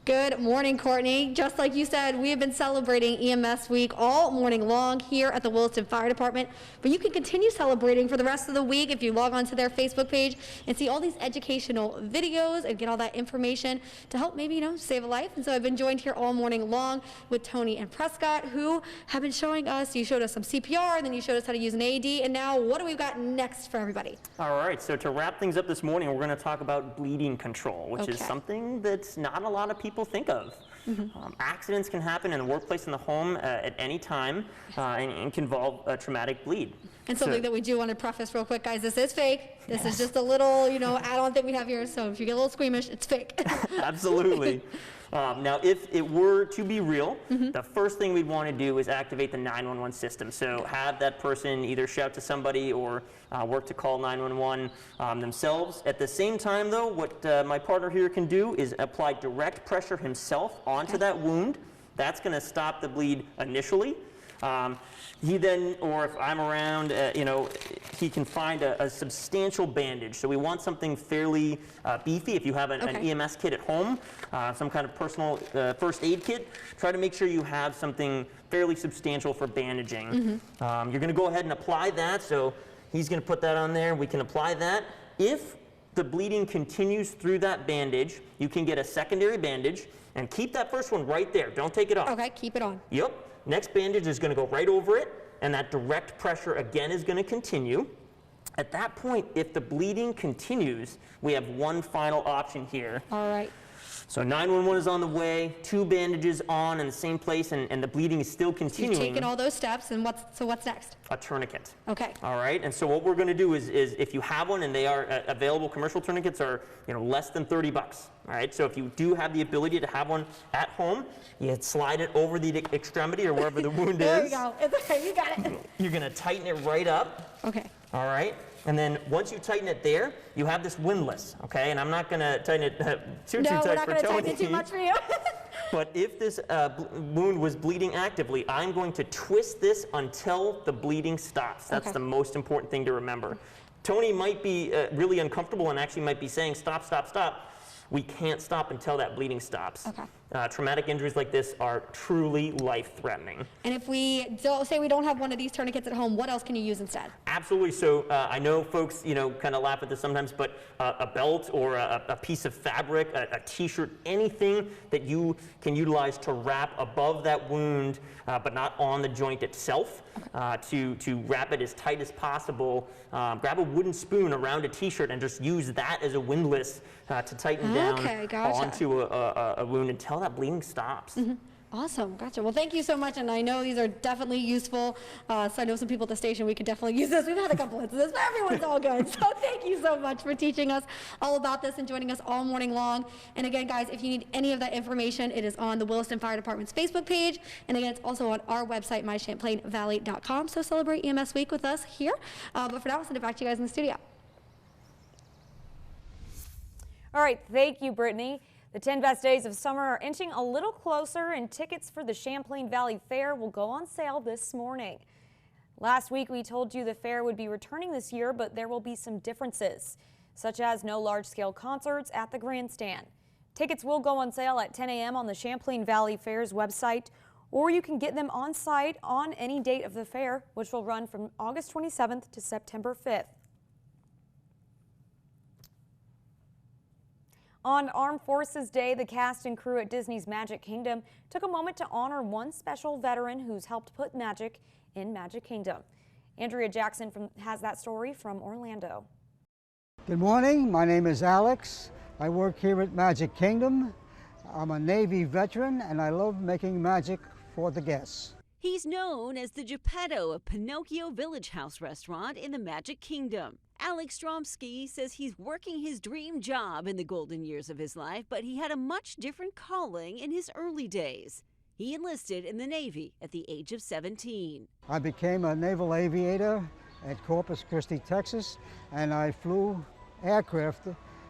Good morning, Courtney. Just like you said, we have been celebrating EMS Week all morning long here at the Williston Fire Department, but you can continue celebrating for the rest of the week if you log on to their Facebook page and see all these educational videos and get all that information to help maybe, save a life. And so I've been joined here all morning long with Tony and Prescott, who have been showing us, you showed us some CPR, and then you showed us how to use an AED, and now what do we got next for everybody? All right, so to wrap things up this morning, we're going to talk about bleeding control, which is something that's not a lot of people think of. Accidents can happen in the workplace and the home at any time and can involve a traumatic bleed. And something that we do want to preface real quick, guys, this is fake. This is just a little, add-on thing we have here. So if you get a little squeamish, it's fake. Absolutely. Now, if it were to be real, the first thing we'd want to do is activate the 911 system. So have that person either shout to somebody or work to call 911 themselves. At the same time, though, what my partner here can do is apply direct pressure himself onto that wound. That's going to stop the bleed initially. He then, or if I'm around, he can find a substantial bandage. So we want something fairly beefy. If you have an EMS kit at home, some kind of personal first aid kit, try to make sure you have something fairly substantial for bandaging. You're going to go ahead and apply that. So he's going to put that on there. We can apply that. If the bleeding continues through that bandage, you can get a secondary bandage and keep that first one right there. Don't take it off. Okay, keep it on. Yep. Next bandage is going to go right over it, and that direct pressure again is going to continue. At that point, if the bleeding continues, we have one final option here. All right. So 911 is on the way, 2 bandages on in the same place, and the bleeding is still continuing. You've taken all those steps, and what's next? A tourniquet. Okay. All right, and so what we're going to do is if you have one, and they are available, commercial tourniquets are less than $30. All right, so if you do have the ability to have one at home, you slide it over the extremity or wherever the wound there is. There you go. It's okay. You got it. You're going to tighten it right up. Okay. All right. And then once you tighten it there, you have this windlass, okay? And I'm not going to tighten it too tight for Tony. No, we're not going to tighten it too much for you. But if this wound was bleeding actively, I'm going to twist this until the bleeding stops. That's the most important thing to remember. Tony might be really uncomfortable and actually might be saying, stop, stop, stop. We can't stop until that bleeding stops. Okay. Traumatic injuries like this are truly life-threatening. And if we say we don't have one of these tourniquets at home, what else can you use instead? Absolutely. So I know folks, kind of laugh at this sometimes, but a belt or a piece of fabric, a T-shirt, anything that you can utilize to wrap above that wound, but not on the joint itself, to wrap it as tight as possible. Grab a wooden spoon around a T-shirt and just use that as a windlass to tighten down onto a wound until that bleeding stops. Awesome, gotcha. Well, thank you so much, and I know these are definitely useful. So I know some people at the station, we could definitely use this. We've had a couple instances, but everyone's all good. So thank you so much for teaching us all about this and joining us all morning long. And again, guys, if you need any of that information, it is on the Williston Fire Department's Facebook page. And again, it's also on our website, mychamplainvalley.com. So celebrate EMS Week with us here. But for now, I'll send it back to you guys in the studio. All right, thank you, Brittany. The 10 best days of summer are inching a little closer, and tickets for the Champlain Valley Fair will go on sale this morning. Last week, we told you the fair would be returning this year, but there will be some differences, such as no large-scale concerts at the grandstand. Tickets will go on sale at 10 a.m. on the Champlain Valley Fair's website, or you can get them on site on any date of the fair, which will run from August 27th to September 5th. On Armed Forces Day, the cast and crew at Disney's Magic Kingdom took a moment to honor one special veteran who's helped put magic in Magic Kingdom. Andrea Jackson has that story from Orlando. Good morning, my name is Alex. I work here at Magic Kingdom. I'm a Navy veteran and I love making magic for the guests. He's known as the Geppetto of Pinocchio Village House restaurant in the Magic Kingdom. Alex Stromsky says he's working his dream job in the golden years of his life, but he had a much different calling in his early days. He enlisted in the Navy at the age of 17. I became a naval aviator at Corpus Christi, Texas, and I flew aircraft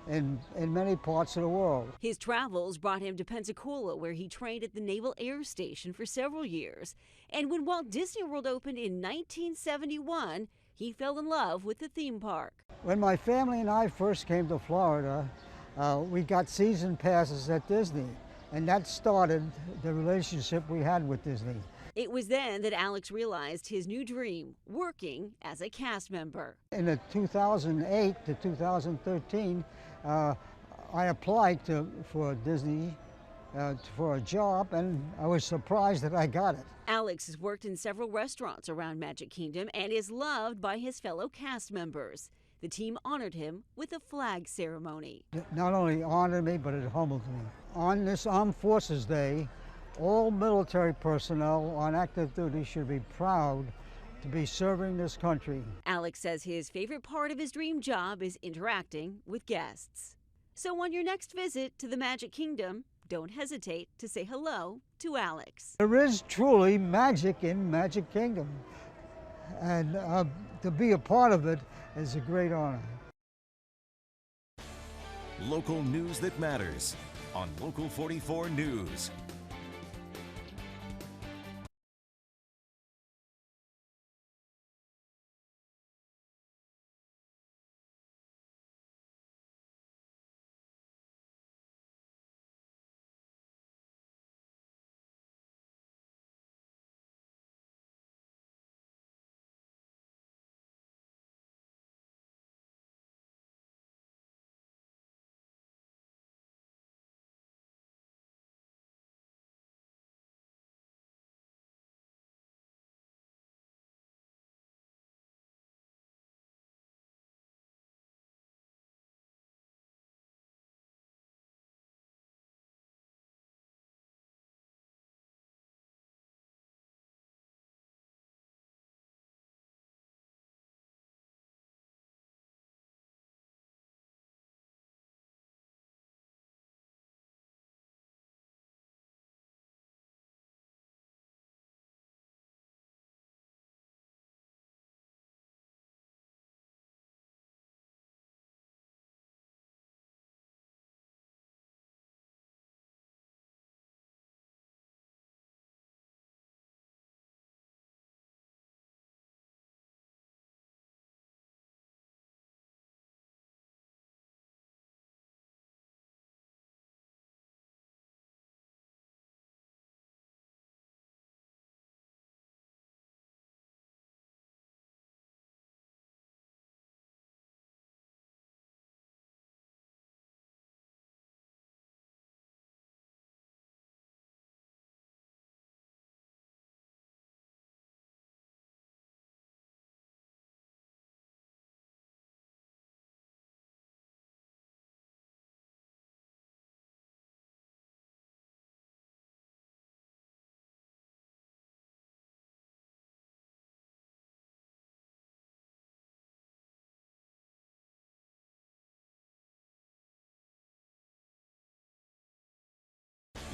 in many parts of the world. His travels brought him to Pensacola, where he trained at the Naval Air Station for several years. And when Walt Disney World opened in 1971, he fell in love with the theme park. When my family and I first came to Florida, we got season passes at Disney, and that started the relationship we had with Disney. It was then that Alex realized his new dream, working as a cast member. In the 2008 to 2013, I applied for Disney for a job, and I was surprised that I got it. Alex has worked in several restaurants around Magic Kingdom and is loved by his fellow cast members. The team honored him with a flag ceremony. It not only honored me, but it humbled me. On this Armed Forces Day, all military personnel on active duty should be proud to be serving this country. Alex says his favorite part of his dream job is interacting with guests. So on your next visit to the Magic Kingdom, don't hesitate to say hello to Alex. There is truly magic in Magic Kingdom, and to be a part of it is a great honor. Local news that matters on Local 44 News.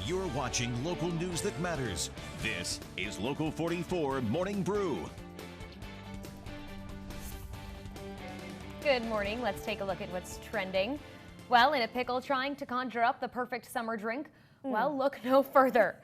You're watching local news that matters. This is Local 44 Morning Brew. Good morning. Let's take a look at what's trending. Well, in a pickle trying to conjure up the perfect summer drink? Well, look no further.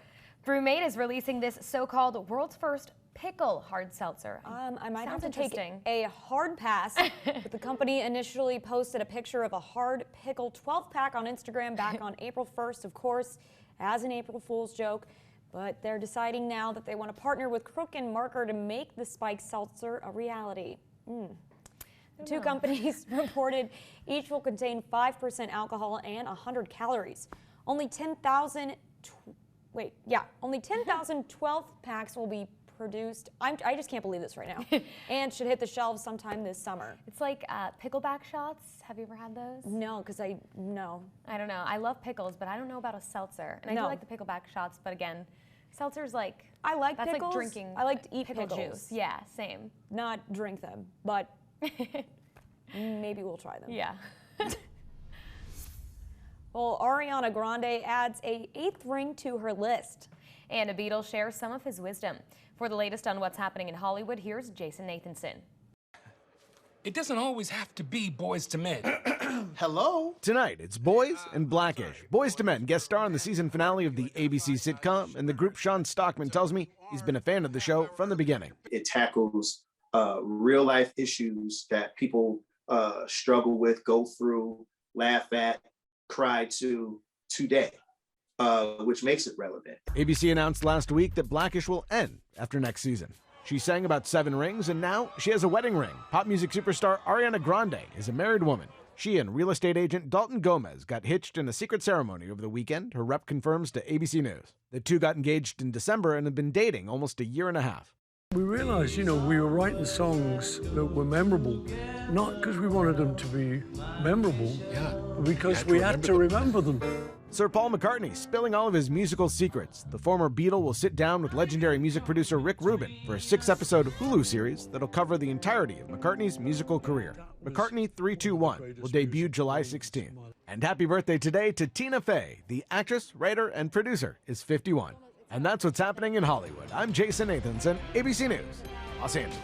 Brewmate is releasing this so-called world's first pickle hard seltzer. I might have Sounds to take interesting. a hard pass, but the company initially posted a picture of a hard pickle 12-pack on Instagram back on April 1st, of course, as an April Fool's joke. But they're deciding now that they want to partner with Crook and Marker to make the spiked seltzer a reality. The two companies reported each will contain 5% alcohol and 100 calories. Only 10,000 12 packs will be produced. I just can't believe this right now. And should hit the shelves sometime this summer. It's like pickleback shots. Have you ever had those? No, because I don't know. I love pickles, but I don't know about a seltzer. And I do like the pickleback shots, but again, seltzer's like, I like that's pickles. like drinking. I like to eat pickle pickles. juice. Yeah, same. Not drink them, but maybe we'll try them. Yeah. Well, Ariana Grande adds a 8th ring to her list. And a Beatle shares some of his wisdom. For the latest on what's happening in Hollywood, here's Jason Nathanson. It doesn't always have to be Boys to Men. Hello? Tonight, it's Boys and Blackish. Boys to Men guest star on the season finale of the ABC sitcom, and the group Sean Stockman tells me he's been a fan of the show from the beginning. It tackles real-life issues that people struggle with, go through, laugh at, cry to today, which makes it relevant. ABC announced last week that Blackish will end after next season. She sang about 7 rings, and now she has a wedding ring. Pop music superstar Ariana Grande is a married woman. She and real estate agent Dalton Gomez got hitched in a secret ceremony over the weekend, her rep confirms to ABC News. The two got engaged in December and have been dating almost a year and a half. We realized, we were writing songs that were memorable, not because we wanted them to be memorable, but because we had to remember them. Sir Paul McCartney spilling all of his musical secrets. The former Beatle will sit down with legendary music producer Rick Rubin for a 6-episode Hulu series that'll cover the entirety of McCartney's musical career. McCartney 321 will debut July 16th. And happy birthday today to Tina Fey. The actress, writer, and producer is 51. And that's what's happening in Hollywood. I'm Jason Nathanson, ABC News, Los Angeles.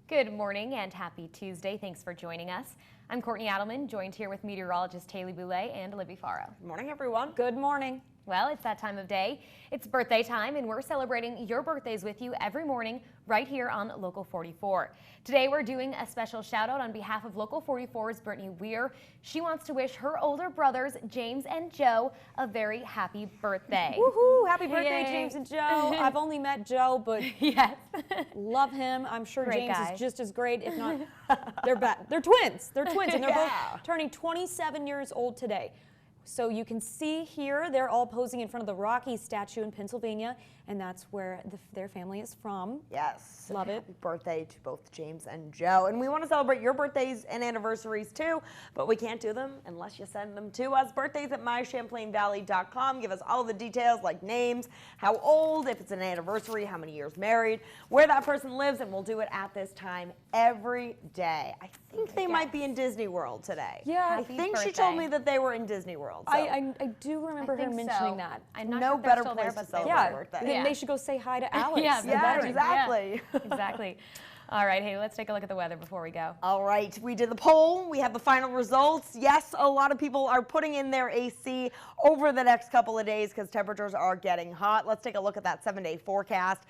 Good morning and happy Tuesday. Thanks for joining us. I'm Courtney Adelman, joined here with meteorologist Haley Boulay and Libby Faro. Good morning, everyone. Good morning. Well, it's that time of day. It's birthday time, and we're celebrating your birthdays with you every morning right here on Local 44. Today, we're doing a special shout out on behalf of Local 44's Brittany Weir. She wants to wish her older brothers, James and Joe, a very happy birthday. Woohoo! Happy birthday, Yay. James and Joe. I've only met Joe, but yes, love him. I'm sure Great James guy. is just as great, if not, they're twins. They're twins, and they're Yeah. both turning 27 years old today. So you can see here, they're all posing in front of the Rocky statue in Pennsylvania, and that's where their family is from. Yes. Love it. Happy birthday to both James and Joe. And we want to celebrate your birthdays and anniversaries too, but we can't do them unless you send them to us. Birthdays at mychamplainvalley.com. Give us all the details like names, how old, if it's an anniversary, how many years married, where that person lives, and we'll do it at this time every day. I think they might be in Disney World today. Yeah. I Happy think she told me that they were in Disney World. So. I do remember her think mentioning so. that. I'm not No sure if they're better still there, place to but they celebrate are. a birthday. Then they should go say hi to Alex. Yeah, the Yeah, veteran. exactly. Exactly. All right, hey, let's take a look at the weather before we go. All right, we did the poll. We have the final results. Yes, a lot of people are putting in their AC over the next couple of days because temperatures are getting hot. Let's take a look at that 7-day forecast.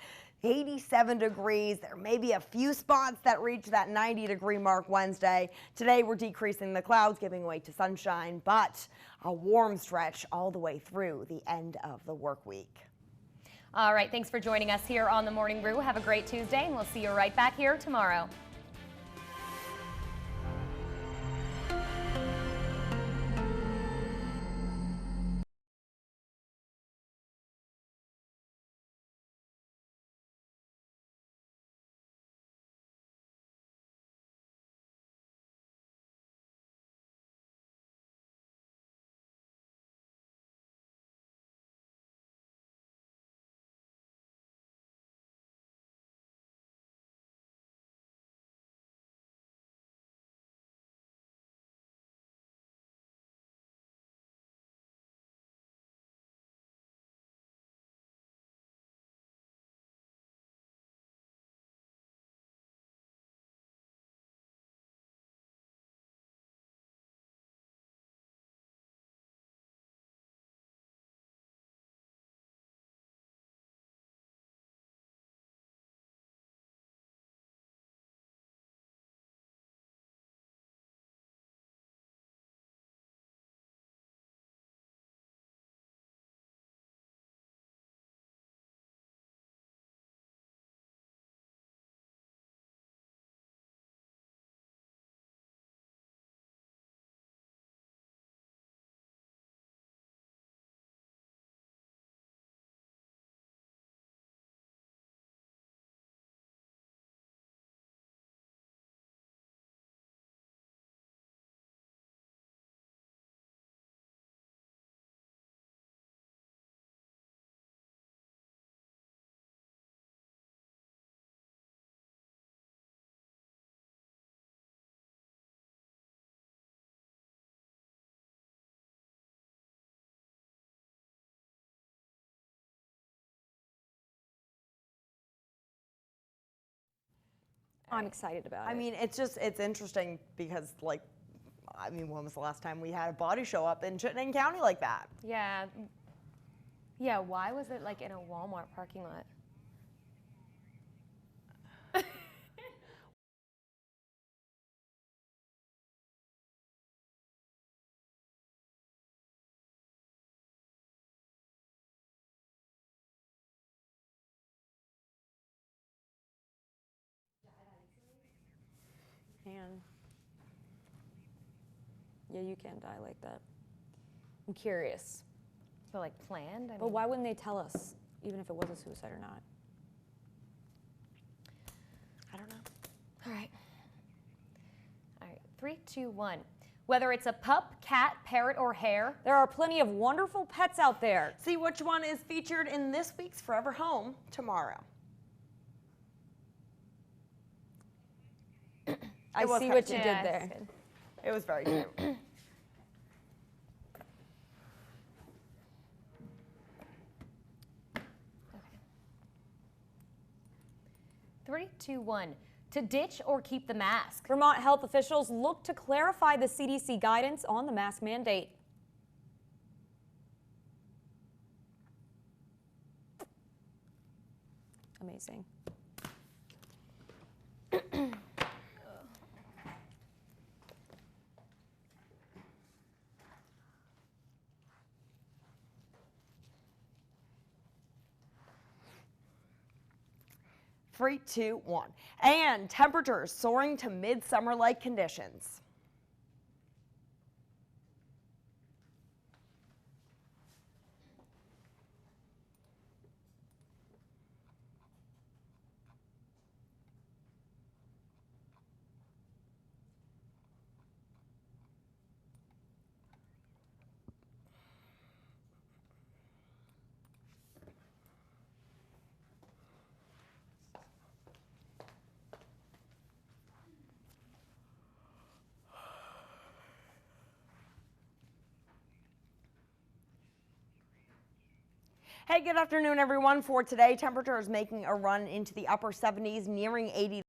87 degrees. There may be a few spots that reach that 90-degree mark Wednesday. Today, we're decreasing the clouds, giving way to sunshine, but a warm stretch all the way through the end of the work week. All right, thanks for joining us here on the Morning Brew. Have a great Tuesday, and we'll see you right back here tomorrow. I'm excited about it. I mean, it's interesting because, like, I mean, when was the last time we had a body show up in Chittenden County like that? Yeah. Yeah, why was it like in a Walmart parking lot? And yeah, you can't die like that. I'm curious. So like planned? But why wouldn't they tell us, even if it was a suicide or not? I don't know. All right. All right, 3, 2, 1. Whether it's a pup, cat, parrot, or hare, there are plenty of wonderful pets out there. See which one is featured in this week's Forever Home tomorrow. I see what you did there. It was very cute. 3, 2, 1. To ditch or keep the mask. Vermont health officials look to clarify the CDC guidance on the mask mandate. amazing. Three, two, one. And temperatures soaring to midsummer-like conditions. Hey, good afternoon, everyone. For today, temperatures making a run into the upper 70s, nearing 80.